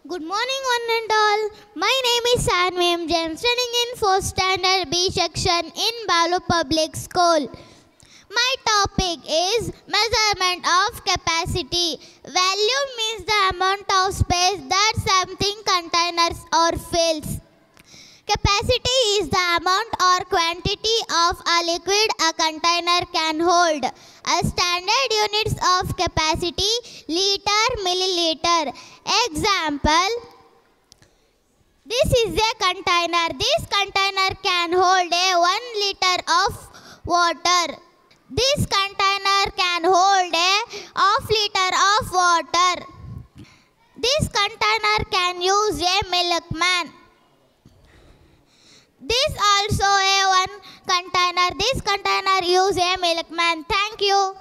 Good morning, one and all. My name is Sanvi M. James, studying in 4th Standard B section in Balu Public School. My topic is measurement of capacity. Volume means the amount of space that something contains or fills. Capacity is the amount or quantity of a liquid a container can hold. A standard units of capacity: liter, milliliter. Example: this is a container. This container can hold a 1 liter of water. This container can hold a half liter of water. This container can use a milkman. This also a one container. This container use a milkman. Thank you.